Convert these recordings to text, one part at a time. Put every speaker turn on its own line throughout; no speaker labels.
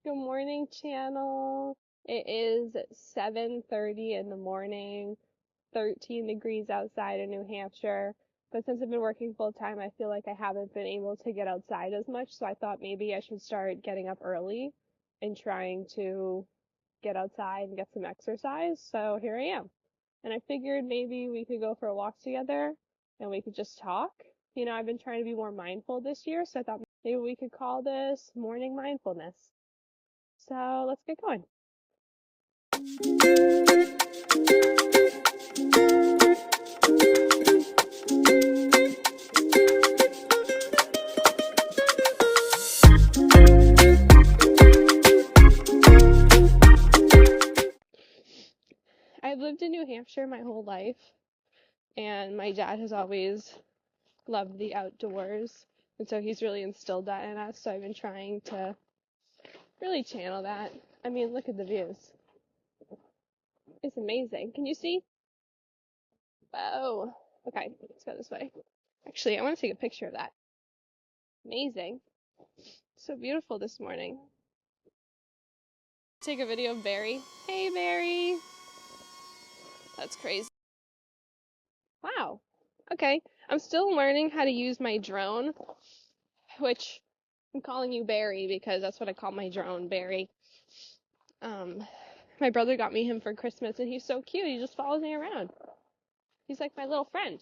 Good morning, channel. It is 7:30 in the morning, 13 degrees outside in New Hampshire. But since I've been working full time, I feel like I haven't been able to get outside as much. So I thought maybe I should start getting up early and trying to get outside and get some exercise. So here I am. And I figured maybe we could go for a walk together and we could just talk. I've been trying to be more mindful this year, so I thought maybe we could call this Morning Mindfulness. So let's get going. I've lived in New Hampshire my whole life, and my dad has always loved the outdoors, and so he's really instilled that in us. So I've been trying to really channel that. I mean, look at the views. It's amazing. Can you see? Whoa. Okay, let's go this way. Actually, I want to take a picture of that. Amazing. So beautiful this morning. Take a video of Barry. Hey, Barry. That's crazy. Wow. Okay. I'm still learning how to use my drone, which I'm calling you Barry because that's what I call my drone, Barry. My brother got me him for Christmas, and he's so cute. He just follows me around. He's like my little friend.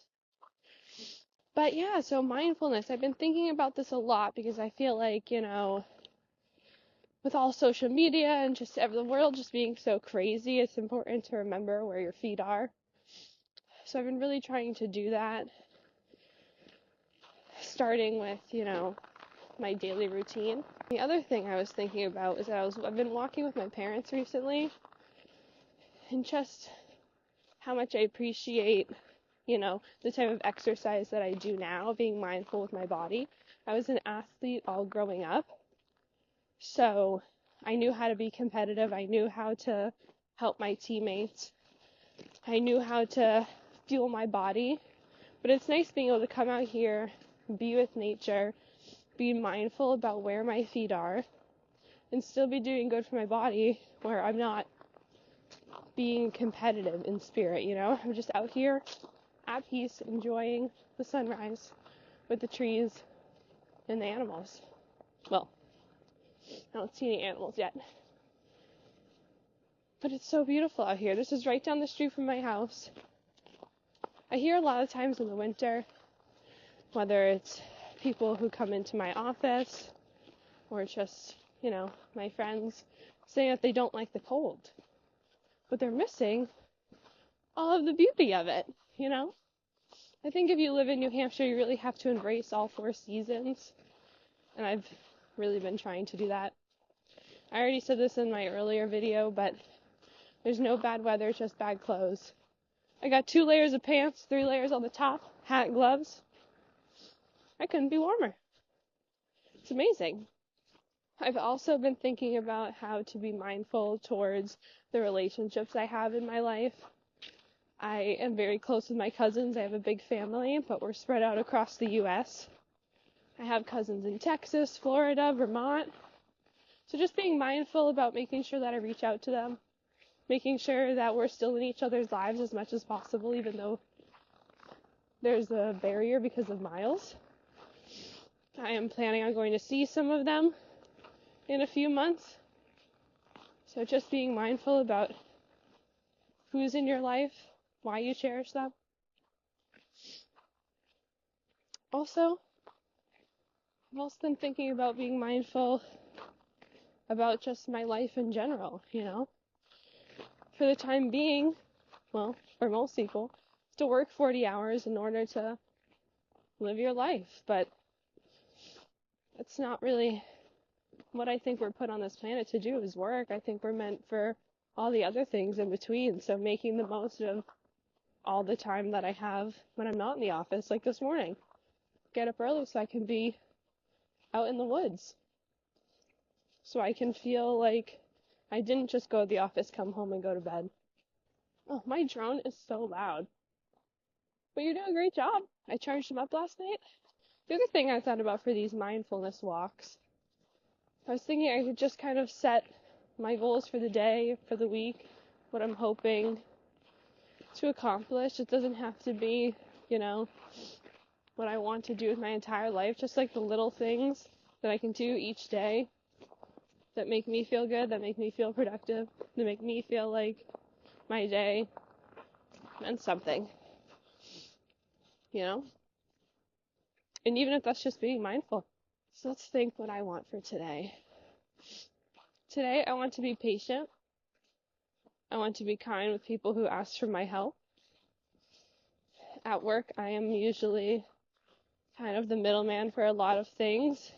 But yeah, so mindfulness. I've been thinking about this a lot because I feel like, with all social media and just the world just being so crazy, it's important to remember where your feet are. So I've been really trying to do that, starting with, my daily routine. The other thing I was thinking about is that I've been walking with my parents recently, and just how much I appreciate, the type of exercise that I do now, being mindful with my body. I was an athlete all growing up, so I knew how to be competitive. I knew how to help my teammates. I knew how to fuel my body. But it's nice being able to come out here, be with nature, be mindful about where my feet are, and still be doing good for my body where I'm not being competitive in spirit, I'm just out here at peace, enjoying the sunrise with the trees and the animals. Well, I don't see any animals yet. But it's so beautiful out here. This is right down the street from my house. I hear a lot of times in the winter, whether it's people who come into my office or just, my friends, saying that they don't like the cold. But they're missing all of the beauty of it, I think if you live in New Hampshire, you really have to embrace all 4 seasons. And I've really been trying to do that. I already said this in my earlier video, but there's no bad weather, just bad clothes. I got 2 layers of pants, 3 layers on the top, hat, gloves. I couldn't be warmer. It's amazing. I've also been thinking about how to be mindful towards the relationships I have in my life. I am very close with my cousins. I have a big family, but we're spread out across the U.S. I have cousins in Texas, Florida, Vermont. So just being mindful about making sure that I reach out to them, making sure that we're still in each other's lives as much as possible, even though there's a barrier because of miles. I am planning on going to see some of them in a few months. So just being mindful about who's in your life, why you cherish them. Also, I've also been thinking about being mindful about just my life in general, For the time being, well, for most people, to work 40 hours in order to live your life, but that's not really what I think we're put on this planet to do, is work. I think we're meant for all the other things in between, so making the most of all the time that I have when I'm not in the office, like this morning. Get up early so I can be out in the woods, so I can feel like I didn't just go to the office, come home, and go to bed. Oh, my drone is so loud. But you're doing a great job. I charged him up last night. The other thing I thought about for these mindfulness walks I was thinking I could just kind of set my goals for the day, for the week, what I'm hoping to accomplish. It doesn't have to be, what I want to do with my entire life, just like the little things that I can do each day that make me feel good, that make me feel productive, that make me feel like my day meant something, And even if that's just being mindful. So let's think what I want for today. Today, I want to be patient. I want to be kind with people who ask for my help. At work, I am usually kind of the middleman for a lot of things.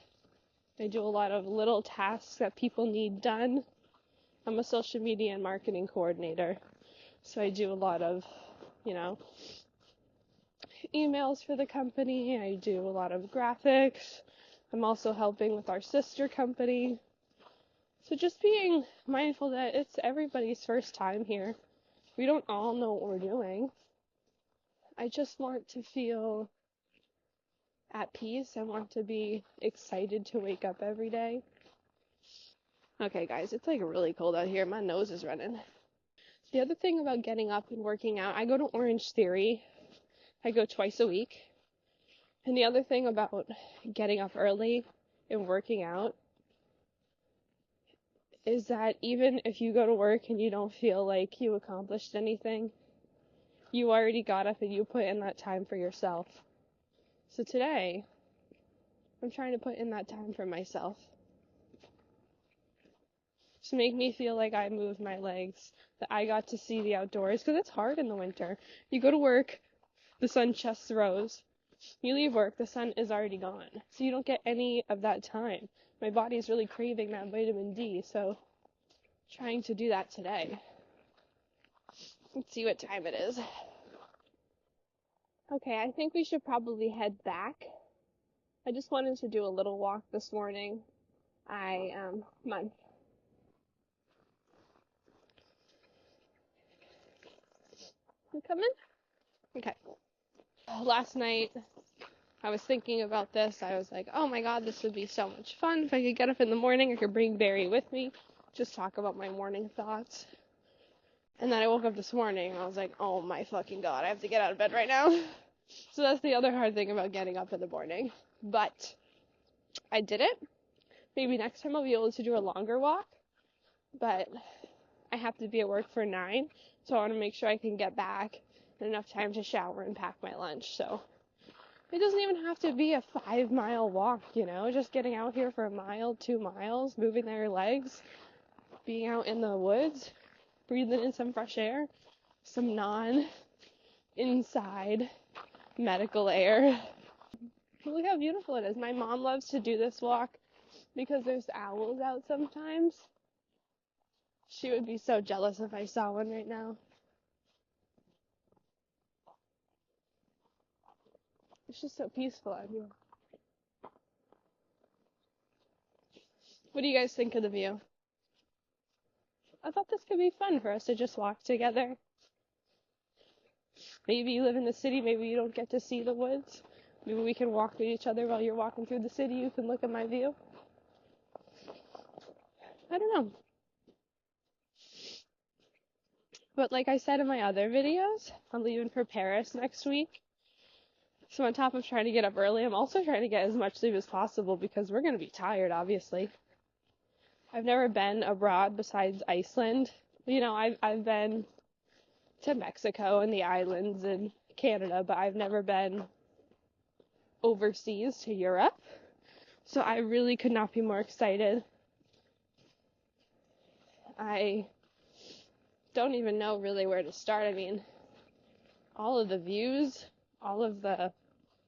I do a lot of little tasks that people need done. I'm a social media and marketing coordinator, so I do a lot of, emails for the company. I do a lot of graphics. I'm also helping with our sister company. So just being mindful that it's everybody's first time here. We don't all know what we're doing. I just want to feel at peace. I want to be excited to wake up every day. Okay, guys, it's like really cold out here. My nose is running. The other thing about getting up and working out, I go to Orange Theory. I go twice a week. And the other thing about getting up early and working out is that even if you go to work and you don't feel like you accomplished anything, you already got up and you put in that time for yourself. So today, I'm trying to put in that time for myself. To make me feel like I moved my legs, that I got to see the outdoors, because it's hard in the winter. You go to work, the sun just rose. You leave work, the sun is already gone. So you don't get any of that time. My body is really craving that vitamin D, so trying to do that today. Let's see what time it is. Okay, I think we should probably head back. I just wanted to do a little walk this morning. Come on. You coming? Okay. Last night, I was thinking about this. I was like, oh my god, this would be so much fun. If I could get up in the morning, I could bring Barry with me. Just talk about my morning thoughts. And then I woke up this morning, and I was like, oh my fucking god, I have to get out of bed right now. So that's the other hard thing about getting up in the morning. But I did it. Maybe next time I'll be able to do a longer walk. But I have to be at work for 9, so I want to make sure I can get back in enough time to shower and pack my lunch. So it doesn't even have to be a 5-mile walk, just getting out here for a mile, 2 miles, moving their legs, being out in the woods, breathing in some fresh air, some non-inside medical air. Look how beautiful it is. My mom loves to do this walk because there's owls out sometimes. She would be so jealous if I saw one right now. It's just so peaceful out here. What do you guys think of the view? I thought this could be fun for us to just walk together. Maybe you live in the city, maybe you don't get to see the woods. Maybe we can walk with each other while you're walking through the city. You can look at my view. I don't know. But like I said in my other videos, I'm leaving for Paris next week. So on top of trying to get up early, I'm also trying to get as much sleep as possible because we're going to be tired, obviously. I've never been abroad besides Iceland. I've been to Mexico and the islands and Canada, but I've never been overseas to Europe. So I really could not be more excited. I don't even know really where to start. I mean, all of the views, all of the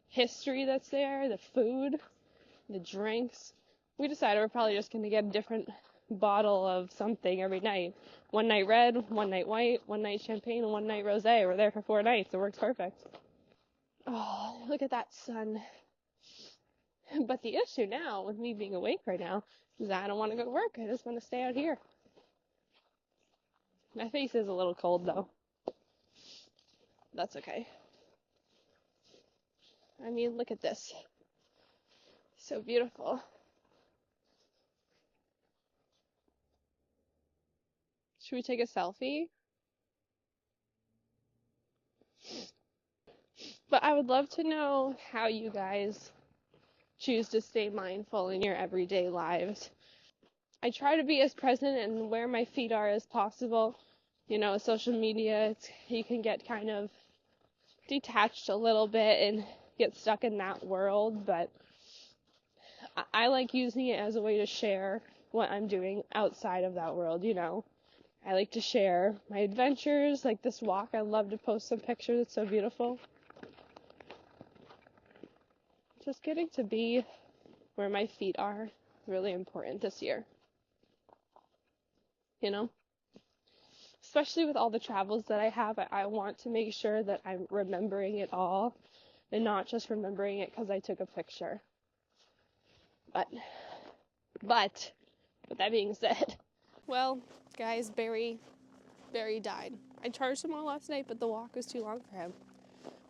history that's there, the food, the drinks. We decided we're probably just going to get a different bottle of something every night. One night red, one night white, one night champagne, and one night rosé. We're there for 4 nights. It works perfect. Oh, look at that sun. But the issue now, with me being awake right now, is that I don't want to go to work. I just want to stay out here. My face is a little cold, though. That's okay. I mean, look at this. So beautiful. Should we take a selfie? But I would love to know how you guys choose to stay mindful in your everyday lives. I try to be as present and where my feet are as possible. Social media, you can get kind of detached a little bit and get stuck in that world, but I like using it as a way to share what I'm doing outside of that world. I like to share my adventures, like this walk. I love to post some pictures. It's so beautiful. Just getting to be where my feet are is really important this year. Especially with all the travels that I have, I want to make sure that I'm remembering it all and not just remembering it because I took a picture. But with that being said, well, guys, Barry died. I charged him all last night, but the walk was too long for him.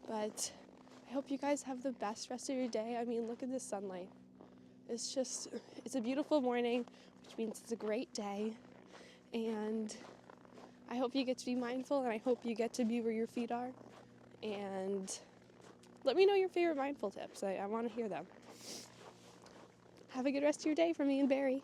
But I hope you guys have the best rest of your day. I mean, look at this sunlight. It's a beautiful morning, which means it's a great day. And I hope you get to be mindful, and I hope you get to be where your feet are. And let me know your favorite mindful tips. I want to hear them. Have a good rest of your day from me and Barry.